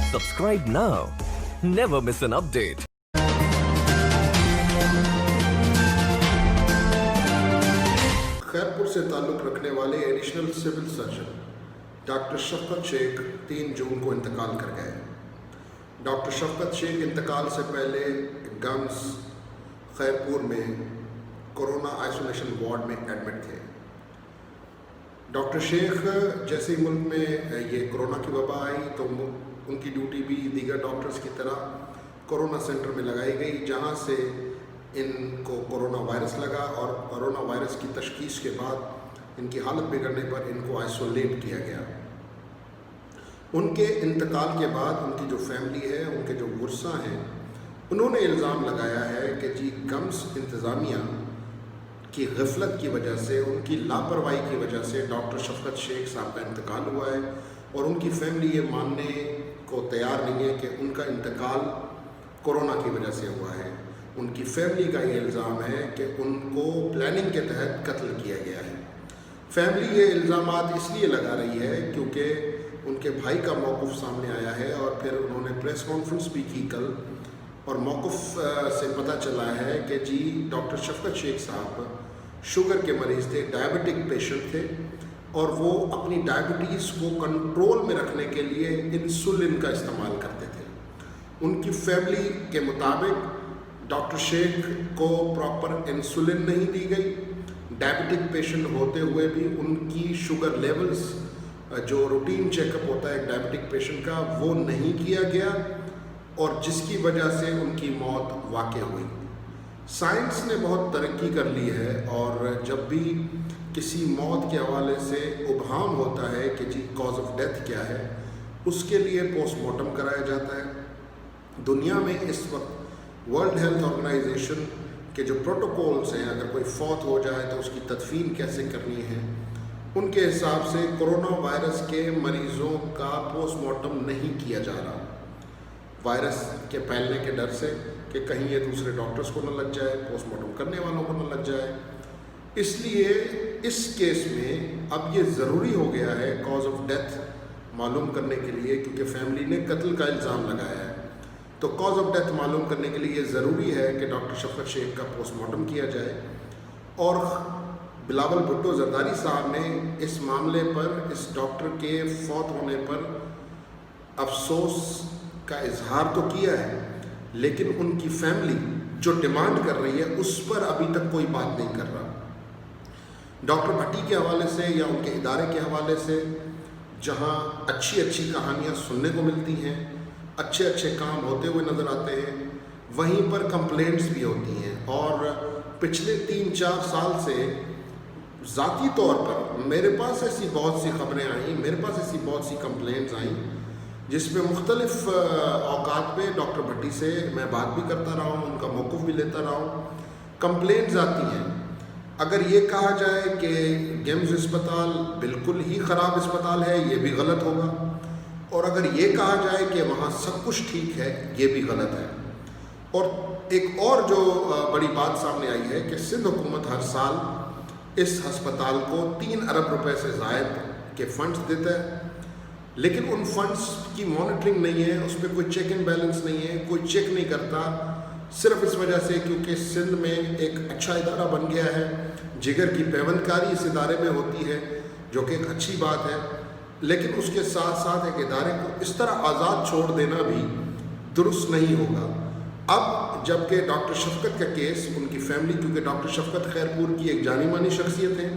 Subscribe now. Never miss an update. Khairpur से ताल्लुक़ रखने वाले एडिशनल सिविल सर्जन डॉक्टर शफकत शेख 3 जून को इंतकाल कर गए। डॉक्टर शफकत शेख इंतकाल से पहले गम्स खैरपुर में कोरोना आइसोलेशन वार्ड में एडमिट थे। डॉक्टर शेख जैसे ही मुल्क में ये कोरोना की वबा आई तो उनकी ड्यूटी भी दीगर डॉक्टर्स की तरह कोरोना सेंटर में लगाई गई, जहाँ से इनको कोरोना वायरस लगा और कोरोना वायरस की तशखीस के बाद इनकी हालत बिगड़ने पर इनको आइसोलेट किया गया। उनके इंतकाल के बाद उनकी जो फैमिली है, उनके जो वर्सा हैं, उन्होंने इल्ज़ाम लगाया है कि जी गम्स इंतज़ामिया की गफलत की वजह से, उनकी लापरवाही की वजह से डॉक्टर शफकत शेख साहब का इंतकाल हुआ है और उनकी फैमिली ये मानने को तैयार नहीं है कि उनका इंतकाल कोरोना की वजह से हुआ है। उनकी फैमिली का ये इल्ज़ाम है कि उनको प्लानिंग के तहत कत्ल किया गया है। फैमिली ये इल्ज़ामात इसलिए लगा रही है क्योंकि उनके भाई का मौक़िफ़ सामने आया है और फिर उन्होंने प्रेस कॉन्फ्रेंस भी की कल, और मौक़िफ़ से पता चला है कि जी डॉक्टर शफकत शेख साहब शुगर के मरीज़ थे, डायबिटिक पेशेंट थे, और वो अपनी डायबिटीज़ को कंट्रोल में रखने के लिए इंसुलिन का इस्तेमाल करते थे। उनकी फैमिली के मुताबिक डॉक्टर शेख को प्रॉपर इंसुलिन नहीं दी गई। डायबिटिक पेशेंट होते हुए भी उनकी शुगर लेवल्स, जो रूटीन चेकअप होता है एक डायबिटिक पेशेंट का, वो नहीं किया गया और जिसकी वजह से उनकी मौत वाक़ई हुई। साइंस ने बहुत तरक्की कर ली है और जब भी किसी मौत के हवाले से उबहम होता है कि जी कॉज ऑफ डेथ क्या है, उसके लिए पोस्टमार्टम कराया जाता है। दुनिया में इस वक्त वर्ल्ड हेल्थ ऑर्गेनाइजेशन के जो प्रोटोकॉल्स हैं, अगर कोई फौत हो जाए तो उसकी तदफीन कैसे करनी है, उनके हिसाब से कोरोना वायरस के मरीज़ों का पोस्टमार्टम नहीं किया जा रहा, वायरस के फैलने के डर से कि कहीं ये दूसरे डॉक्टर्स को न लग जाए, पोस्टमार्टम करने वालों को न लग जाए। इसलिए इस केस में अब ये ज़रूरी हो गया है कॉज ऑफ डेथ मालूम करने के लिए, क्योंकि फैमिली ने कत्ल का इल्ज़ाम लगाया है, तो कॉज ऑफ डेथ मालूम करने के लिए ये ज़रूरी है कि डॉक्टर शफकत शेख का पोस्टमार्टम किया जाए। और बिलावल भुट्टो जरदारी साहब ने इस मामले पर, इस डॉक्टर के फौत होने पर अफसोस का इजहार तो किया है, लेकिन उनकी फैमिली जो डिमांड कर रही है उस पर अभी तक कोई बात नहीं कर रहा। डॉक्टर भट्टी के हवाले से या उनके इदारे के हवाले से जहां अच्छी अच्छी कहानियां सुनने को मिलती हैं, अच्छे अच्छे काम होते हुए नज़र आते हैं, वहीं पर कंप्लेंट्स भी होती हैं। और पिछले 3-4 साल से ज़ाती तौर पर मेरे पास ऐसी बहुत सी ख़बरें आई, मेरे पास ऐसी बहुत सी कंप्लेंट्स आई जिसमें मुख्तलिफ़ औकात पे डॉक्टर भट्टी से मैं बात भी करता रहा हूँ, उनका मौक़िफ़ भी लेता रहा हूँ। कंप्लेंट्स आती हैं, अगर ये कहा जाए कि गेम्स अस्पताल बिल्कुल ही ख़राब अस्पताल है, ये भी गलत होगा, और अगर ये कहा जाए कि वहाँ सब कुछ ठीक है, ये भी गलत है। और एक और जो बड़ी बात सामने आई है कि सिंध हुकूमत हर साल इस हस्पताल को 3 अरब रुपए से ज़ायद के फ़ंड्स देता है, लेकिन उन फंड्स की मॉनिटरिंग नहीं है, उस पर कोई चेक एंड बैलेंस नहीं है, कोई चेक नहीं करता, सिर्फ इस वजह से क्योंकि सिंध में एक अच्छा इदारा बन गया है, जिगर की पैवंदकारी इस इदारे में होती है, जो कि एक अच्छी बात है। लेकिन उसके साथ साथ एक इदारे को इस तरह आज़ाद छोड़ देना भी दुरुस्त नहीं होगा। अब जबकि डॉक्टर शफकत का केस, उनकी फैमिली, क्योंकि डॉक्टर शफकत खैरपुर की एक जानी मानी शख्सियत है,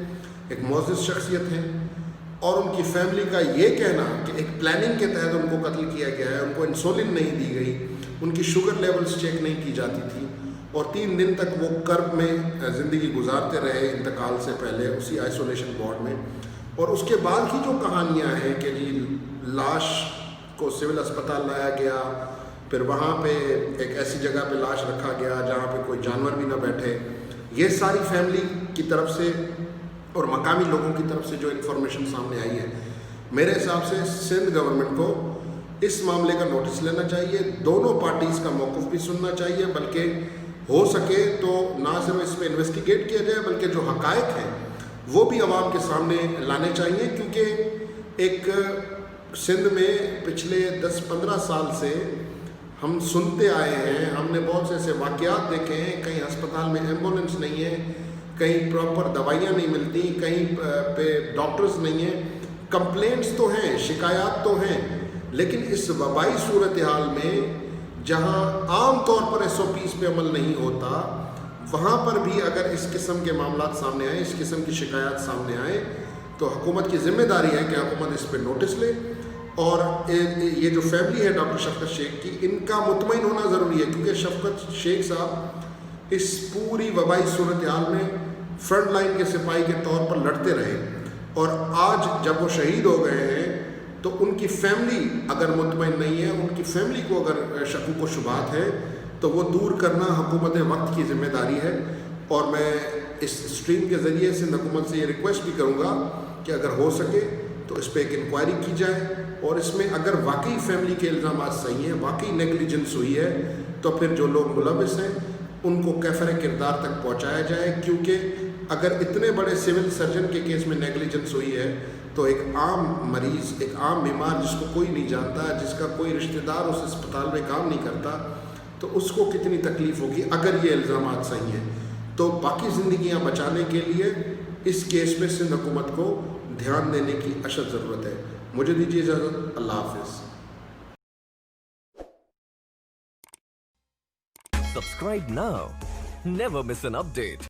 एक मोअज़्ज़िज़ शख्सियत है, और उनकी फैमिली का ये कहना कि एक प्लानिंग के तहत उनको कत्ल किया गया है, उनको इंसुलिन नहीं दी गई, उनकी शुगर लेवल्स चेक नहीं की जाती थी, और 3 दिन तक वो कर्ब में ज़िंदगी गुजारते रहे इंतकाल से पहले उसी आइसोलेशन वार्ड में। और उसके बाद की जो कहानियाँ हैं कि जी लाश को सिविल अस्पताल लाया गया, फिर वहाँ पे एक ऐसी जगह पे लाश रखा गया जहाँ पे कोई जानवर भी ना बैठे, ये सारी फैमिली की तरफ से और मकामी लोगों की तरफ से जो इन्फॉर्मेशन सामने आई है, मेरे हिसाब से सिंध गवर्नमेंट को इस मामले का नोटिस लेना चाहिए, दोनों पार्टीज़ का मौक़िफ़ भी सुनना चाहिए, बल्कि हो सके तो ना सिर्फ इस पर इन्वेस्टिगेट किया जाए बल्कि जो हक़ाइक़ हैं वो भी आवाम के सामने लाने चाहिए, क्योंकि एक सिंध में पिछले 10-15 साल से हम सुनते आए हैं, हमने बहुत से ऐसे वाक़यात देखे हैं, कहीं अस्पताल में एम्बुलेंस नहीं है, कहीं प्रॉपर दवाइयाँ नहीं मिलती, कहीं पे डॉक्टर्स नहीं हैं, कंप्लेंट्स तो हैं, शिकायत तो हैं, लेकिन इस वबाई सूरत हाल में जहाँ आम तौर पर SOPs पे अमल नहीं होता, वहाँ पर भी अगर इस किस्म के मामलात सामने आए, इस किस्म की शिकायत सामने आए, तो हुकूमत की ज़िम्मेदारी है कि हुकूमत इस पर नोटिस ले। और ये जो फैमिली है डॉक्टर शफकत शेख की, इनका मुतमईन होना ज़रूरी है, क्योंकि शफकत शेख साहब इस पूरी वबाई सूरत हाल में फ्रंट लाइन के सिपाही के तौर पर लड़ते रहे, और आज जब वो शहीद हो गए हैं तो उनकी फैमिली अगर मुतमईन नहीं है, उनकी फैमिली को अगर शकूक व शुबहात है, तो वो दूर करना हुकूमत वक्त की ज़िम्मेदारी है। और मैं इस स्ट्रीम के ज़रिए से हुकूमत से ये रिक्वेस्ट भी करूँगा कि अगर हो सके तो इस पर एक इंक्वायरी की जाए, और इसमें अगर वाकई फैमिली के इल्ज़ामात सही हैं, वाकई नेगलिजेंस हुई है, तो फिर जो लोग मुलविस हैं उनको कैफर किरदार तक पहुँचाया जाए। क्योंकि अगर इतने बड़े सिविल सर्जन के केस में नेगलिजेंस हुई है, तो एक आम मरीज़, एक आम बीमार जिसको कोई नहीं जानता, जिसका कोई रिश्तेदार उस अस्पताल में काम नहीं करता, तो उसको कितनी तकलीफ़ होगी अगर ये इल्ज़ामात सही हैं। तो बाकी ज़िंदगियां बचाने के लिए इस केस में सिंध हुकूमत को ध्यान देने की अशद ज़रूरत है। मुझे दीजिए इजाज़त, अल्लाह हाफ़िज़। Subscribe now. Never miss an update.